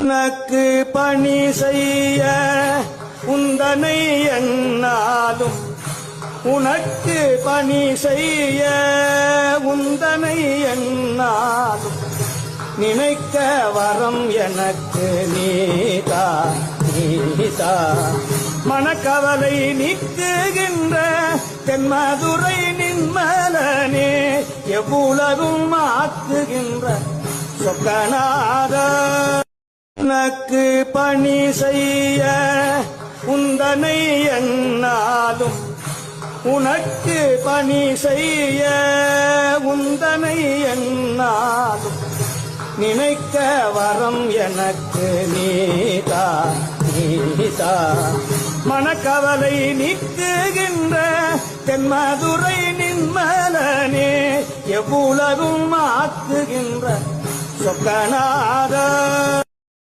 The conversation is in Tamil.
உனக்கு பணி செய்ய உந்தனை எண்ணாலும் உனக்கு பணி செய்ய உந்தனை எண்ணாலும் நினைக்க வரம் எனக்கு நீதா நீதா மனக்கவலை நீக்குகின்ற தென்மதுரை நின்மலனே எவ்வுலகும் ஆக்குகின்ற சொக்கநாத உனக்கு பணி செய்ய உந்தனை எண்ணாலும் உனக்கு பணி செய்ய உந்தனை எண்ணாலும் நினைக்க வரம் எனக்கு நீதா நீதா மனக்கவலை நீக்குகின்ற தென்மதுரை நின்மலனே எவ்வுலகும் ஆக்குகின்ற சொக்கநாத